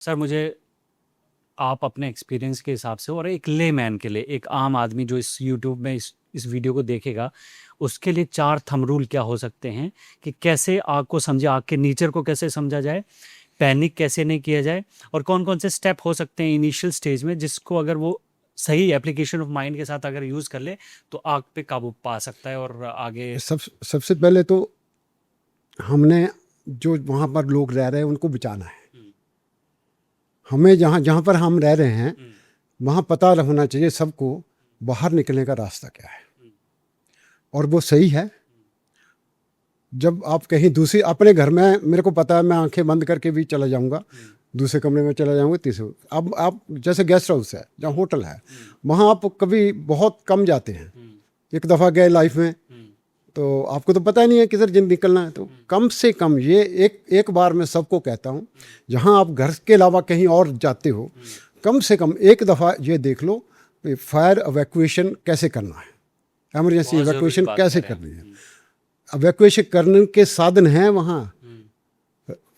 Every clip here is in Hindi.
सर मुझे आप अपने एक्सपीरियंस के हिसाब से और एक लेमैन के लिए, एक आम आदमी जो इस यूट्यूब में इस वीडियो को देखेगा, उसके लिए 4 थंब रूल क्या हो सकते हैं कि कैसे आग को समझे, आग के नेचर को कैसे समझा जाए, पैनिक कैसे नहीं किया जाए, और कौन-कौन से स्टेप हो सकते हैं इनिशियल स्टेज में जिसको अगर वो सही एप्लीकेशन ऑफ माइंड के साथ अगर यूज़ कर ले तो आग पे काबू पा सकता है और आगे। सबसे पहले तो हमने जो वहाँ पर लोग रह रहे हैं उनको बचाना है। हमें जहाँ जहाँ पर हम रह रहे हैं वहाँ पता होना चाहिए सबको बाहर निकलने का रास्ता क्या है, और वो सही है। जब आप कहीं दूसरी अपने घर में, मेरे को पता है मैं आंखें बंद करके भी चला जाऊंगा, दूसरे कमरे में चला जाऊंगा, तीसरे। अब आप जैसे गेस्ट हाउस है, जहाँ होटल है, वहाँ आप कभी बहुत कम जाते हैं। एक दफ़ा गए लाइफ में तो आपको तो पता नहीं है किधर जिन निकलना है, तो कम से कम ये एक बार मैं सबको कहता हूँ, जहाँ आप घर के अलावा कहीं और जाते हो, कम से कम एक दफ़ा ये देख लो कि फायर एवैक्यूएशन कैसे करना है, एमरजेंसी बहुत ज़रूरी एवैक्यूएशन बात कैसे कह रहे करनी है। हैं। एवैक्यूएशन करने के साधन हैं वहाँ,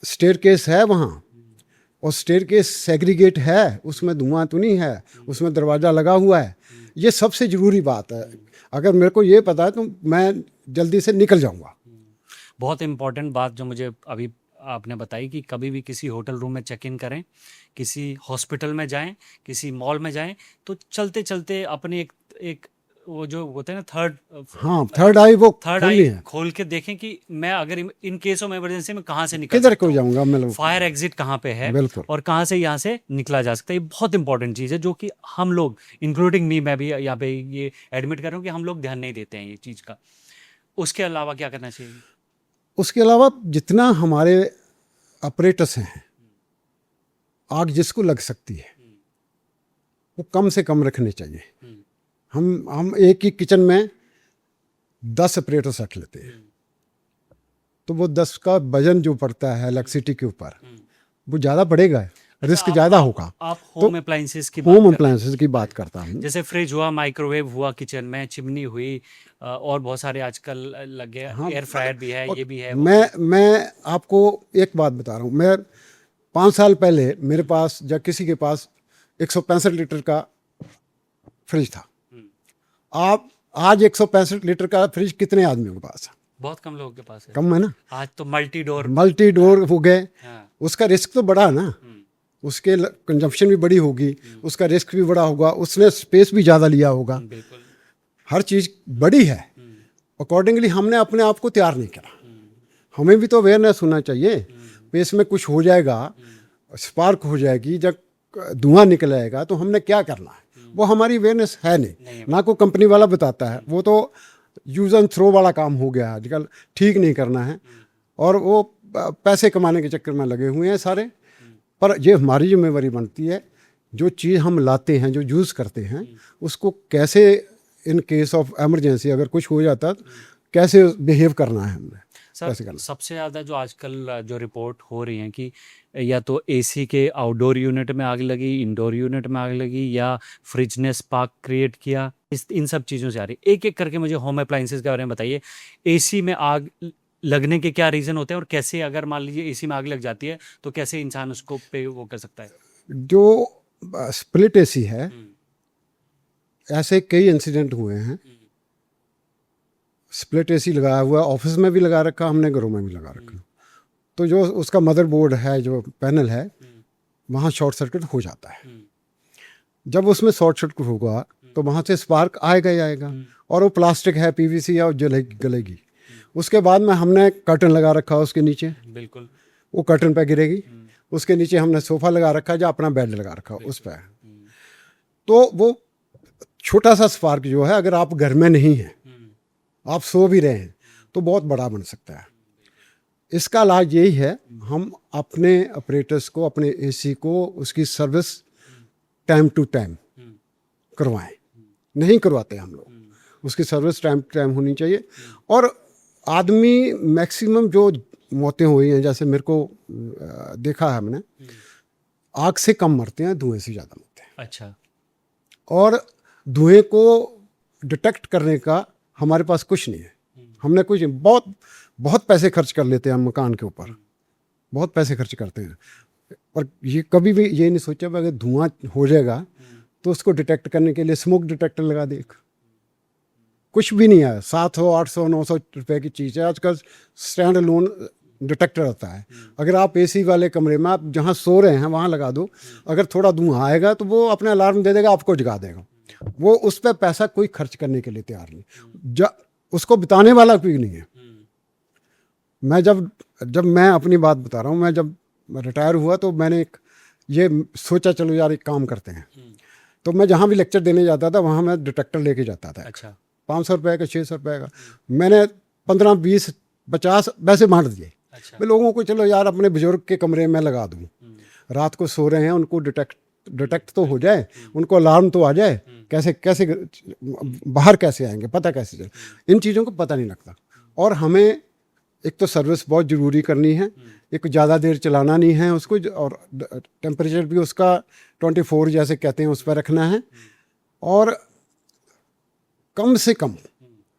स्टेयरकेस है वहाँ, और स्टेयरकेस सेग्रीगेट है, उसमें धुआं तो नहीं है, उसमें दरवाज़ा लगा हुआ है। ये सबसे ज़रूरी बात है। अगर मेरे को ये पता है तो मैं जल्दी से निकल जाऊंगा। बहुत इम्पोर्टेंट बात जो मुझे अभी आपने बताई कि कभी भी किसी होटल रूम में चेक इन करें, किसी हॉस्पिटल में जाएं, किसी मॉल में जाएं, तो चलते चलते अपनी एक एक वो जो होता है ना हाँ, थर्ड आई वो थर्ड खोलनी आई है। खोल के देखें कि मैं अगर इन केस ऑफ इमरजेंसी में कहाँ से निकल किधर सकता को हूँ, जाऊंगा मैं लोग। फायर एग्जिट कहाँ पे है, बिल्कुल। और कहाँ से यहाँ से निकला जा सकता है। ये बहुत इंपॉर्टेंट चीज़ है जो कि हम लोग, इंक्लूडिंग मी, मैं भी यहाँ पे ये एडमिट कर रहा हूँ कि हम लोग ध्यान नहीं देते हैं ये चीज़ का। उसके अलावा क्या करना चाहिए? उसके अलावा जितना हमारे ऑपरेटर्स हैं, आग जिसको लग सकती है वो कम से कम रखने चाहिए। हम एक ही किचन में 10 ऑपरेटर्स रख लेते हैं, तो वो 10 का वजन जो पड़ता है इलेक्ट्रिसिटी के ऊपर, वो ज़्यादा पड़ेगा, रिस्क ज़्यादा होगा। आप तो होम अप्लाइंसेस की होम बात कर रहे हैं, अप्लायंसेस की बात करता हूँ। जैसे फ्रिज हुआ, माइक्रोवेव हुआ किचन में, चिमनी हुई, और बहुत सारे आजकल लगे, हाँ, एयर फ्रायर भी है, और ये भी है, वो भी है। मैं आपको एक बात बता रहा हूँ। मैं 5 साल पहले मेरे पास, जब किसी के पास 165 लीटर का फ्रिज था। आप आज 165 लीटर का फ्रिज कितने आदमियों के पास है? बहुत कम लोगों के पास है। कम है ना। आज तो मल्टी डोर। मल्टी डोर हो गए, हाँ। उसका रिस्क तो बड़ा है ना, उसके कंजम्पशन भी बड़ी होगी, उसका रिस्क भी बड़ा होगा, उसने स्पेस भी ज़्यादा लिया होगा, बिल्कुल। हर चीज़ बड़ी है। अकॉर्डिंगली हमने अपने आप को तैयार नहीं करा। हमें भी तो अवेयरनेस होना चाहिए कि इसमें कुछ हो जाएगा, स्पार्क हो जाएगी, जब धुआं निकल आएगा तो हमने क्या करना है, वो हमारी अवेयरनेस है नहीं। ना कोई कंपनी वाला बताता है, वो तो यूज़ एंड थ्रो वाला काम हो गया आजकल। ठीक नहीं करना है, और वो पैसे कमाने के चक्कर में लगे हुए हैं सारे। पर ये हमारी जिम्मेवारी बनती है, जो चीज़ हम लाते हैं, जो यूज़ करते हैं, उसको कैसे इन केस ऑफ इमरजेंसी अगर कुछ हो जाता तो कैसे बिहेव करना है हमने, कैसे सर करना। सबसे ज़्यादा जो आजकल जो रिपोर्ट हो रही हैं कि या तो एसी के आउटडोर यूनिट में आग लगी, इंडोर यूनिट में आग लगी, या फ्रिज ने स्पार्क क्रिएट किया, इन सब चीज़ों से आ रही। एक एक करके मुझे होम अप्लाइंसेस के बारे में बताइए। एसी में आग लगने के क्या रीज़न होते हैं, और कैसे अगर मान लीजिए एसी में आग लग जाती है तो कैसे इंसान उसको पे वो कर सकता है? जो स्प्लिट एसी है, ऐसे कई इंसिडेंट हुए हैं। स्प्लिट एसी लगाया हुआ है, ऑफिस में भी लगा रखा, हमने घरों में भी लगा रखा। तो जो उसका मदरबोर्ड है, जो पैनल है, वहाँ शॉर्ट सर्किट हो जाता है। जब उसमें शॉर्ट सर्किट होगा तो वहाँ से स्पार्क आएगा ही आएगा, और वो प्लास्टिक है, पीवीसी है, और गलेगी। उसके बाद में हमने कर्टन लगा रखा उसके नीचे, बिल्कुल। वो कर्टन पे गिरेगी। उसके नीचे हमने सोफ़ा लगा रखा, जो अपना बेड लगा रखा उस पर। तो वो छोटा सा स्पार्क जो है, अगर आप घर में नहीं हैं, आप सो भी रहे हैं, तो बहुत बड़ा बन सकता है। इसका इलाज यही है, हम अपने ऑपरेटर्स को, अपने एसी को, उसकी सर्विस टाइम टू टाइम करवाएं। नहीं करवाते हम लोग, उसकी सर्विस टाइम टू टाइम होनी चाहिए। और आदमी मैक्सिमम जो मौतें हुई हैं, जैसे मेरे को देखा है हमने, आग से कम मरते हैं, धुएं से ज़्यादा मरते हैं। अच्छा। और धुएं को डिटेक्ट करने का हमारे पास कुछ नहीं है। हमने कुछ बहुत बहुत पैसे खर्च कर लेते हैं हम मकान के ऊपर, बहुत पैसे खर्च करते हैं। और ये कभी भी ये नहीं सोचा अगर धुआं हो जाएगा तो उसको डिटेक्ट करने के लिए स्मोक डिटेक्टर लगा दे। कुछ भी नहीं है, 700 800 900 रुपए की चीज़ है आजकल। स्टैंड अलोन डिटेक्टर आता है। अगर आप एसी वाले कमरे में आप जहाँ सो रहे हैं वहाँ लगा दो, अगर थोड़ा धुआं आएगा तो वो अपने अलार्म दे देगा, आपको जगा देगा। वो उस पर पैसा कोई खर्च करने के लिए तैयार नहीं, उसको बिताने वाला कोई नहीं है। मैं जब मैं अपनी बात बता रहा हूँ, मैं जब रिटायर हुआ तो मैंने ये सोचा चलो यार एक काम करते हैं। तो मैं जहाँ भी लेक्चर देने जाता था वहाँ मैं डिटेक्टर लेके जाता था। अच्छा। 500 रुपये का, 600 रुपये का। मैंने 15 20 50 वैसे बांट दिए। अच्छा। मैं लोगों को चलो यार अपने बुजुर्ग के कमरे में लगा दूँ, रात को सो रहे हैं उनको डिटेक्ट तो हो जाए, उनको अलार्म तो आ जाए। कैसे बाहर कैसे आएंगे, पता कैसे चले, इन चीज़ों को पता नहीं लगता। और हमें एक तो सर्विस बहुत ज़रूरी करनी है, एक ज़्यादा देर चलाना नहीं है उसको, और टेम्परेचर भी उसका 24 जैसे कहते हैं उस पर रखना है, और कम से कम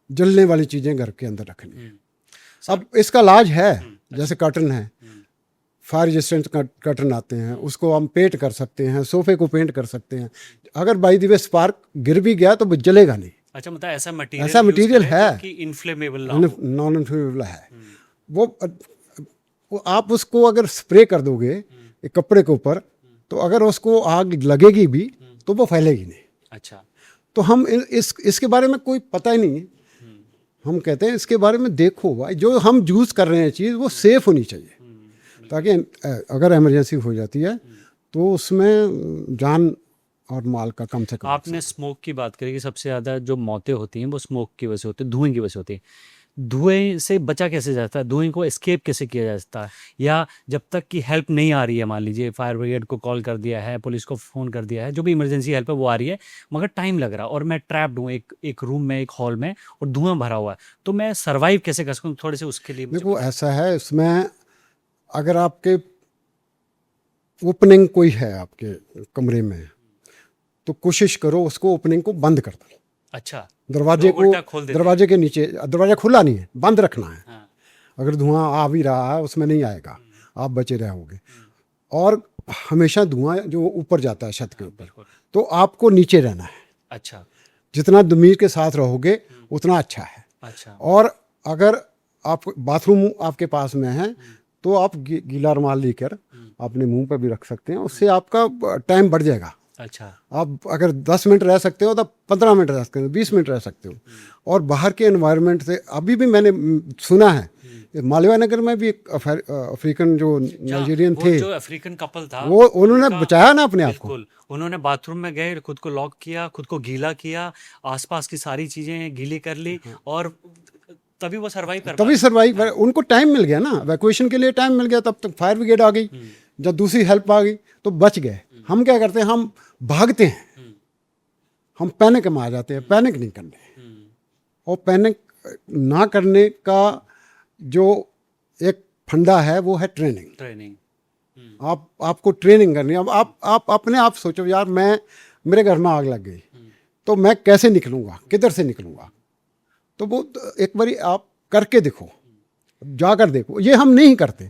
जलने वाली चीज़ें घर के अंदर रखनी है। अब इसका इलाज है, जैसे कर्टन है, फायर रेजिस्टेंट कर्टन आते हैं, उसको हम पेंट कर सकते हैं, सोफे को पेंट कर सकते हैं। अगर बाई द वे स्पार्क गिर भी गया तो वो जलेगा नहीं। अच्छा, मतलब ऐसा ऐसा मटेरियल है कि इनफ्लेमेबल नॉन इन्फ्लेमेबल है। वो आप उसको अगर स्प्रे कर दोगे एक कपड़े के ऊपर, तो अगर उसको आग लगेगी भी तो वो फैलेगी नहीं। अच्छा। तो हम इसके बारे में कोई पता ही नहीं है। हम कहते हैं इसके बारे में देखो भाई, जो हम यूज कर रहे हैं चीज़ वो सेफ होनी चाहिए, ताकि अगर इमरजेंसी हो जाती है तो उसमें जान और माल का कम से कम। आपने स्मोक की बात करी कि सबसे ज़्यादा जो मौतें होती हैं वो स्मोक की वजह से होती है, धुएं की वजह से होती है। धुएं से बचा कैसे जाता है, धुएं को एस्केप कैसे किया जा सकता है, या जब तक कि हेल्प नहीं आ रही है, मान लीजिए फायर ब्रिगेड को कॉल कर दिया है, पुलिस को फ़ोन कर दिया है, जो भी इमरजेंसी हेल्प है वो आ रही है, मगर टाइम लग रहा है और मैं ट्रैप्ड हूँ एक रूम में, एक हॉल में, और धुआं भरा हुआ है, तो मैं सर्वाइव कैसे कर सकूँ? थोड़े से उसके लिए देखो ऐसा है, इसमें अगर आपके ओपनिंग कोई है आपके कमरे में तो कोशिश करो उसको ओपनिंग को बंद कर दो। अच्छा, दरवाजे के नीचे, दरवाजा खुला नहीं है, बंद रखना है। हाँ। अगर धुआं आ भी रहा है उसमें नहीं आएगा, आप बचे रहोगे। और हमेशा धुआं जो ऊपर जाता है छत के ऊपर, तो आपको नीचे रहना है। अच्छा। जितना दमीर के साथ रहोगे उतना अच्छा है। अच्छा। और अगर आप बाथरूम आपके पास में है तो आप गीला रुमाल लेकर अपने मुंह पर भी रख सकते हैं, उससे आपका टाइम बढ़ जाएगा। अच्छा। आप अगर 10 मिनट रह सकते हो तो 15 मिनट रह सकते हो, 20 मिनट रह सकते हो। और बाहर के एनवायरनमेंट से अभी भी मैंने सुना है, मालवा नगर में भी एक अफ्रीकन जो नाइजीरियन थे, जो अफ्रीकन कपल था, वो उन्होंने बचाया ना अपने आप को। उन्होंने बाथरूम में गए, खुद को लॉक किया, खुद को गीला किया, आसपास की सारी चीजें गीली कर ली, और तभी वो सर्वाइव उनको टाइम मिल गया ना, इवैक्यूएशन के लिए टाइम मिल गया। तब तक फायर ब्रिगेड आ गई, जब दूसरी हेल्प आ गई तो बच गए। हम क्या करते हैं, हम भागते हैं, हम पैनिक में आ जाते हैं। पैनिक नहीं करने, और पैनिक ना करने का जो एक फंडा है वो है ट्रेनिंग। आपको ट्रेनिंग करनी है। अब आप अपने आप सोचो यार, मेरे घर में आग लग गई तो मैं कैसे निकलूंगा, किधर से निकलूंगा? तो वो एक बारी आप करके देखो, जाकर देखो। ये हम नहीं करते।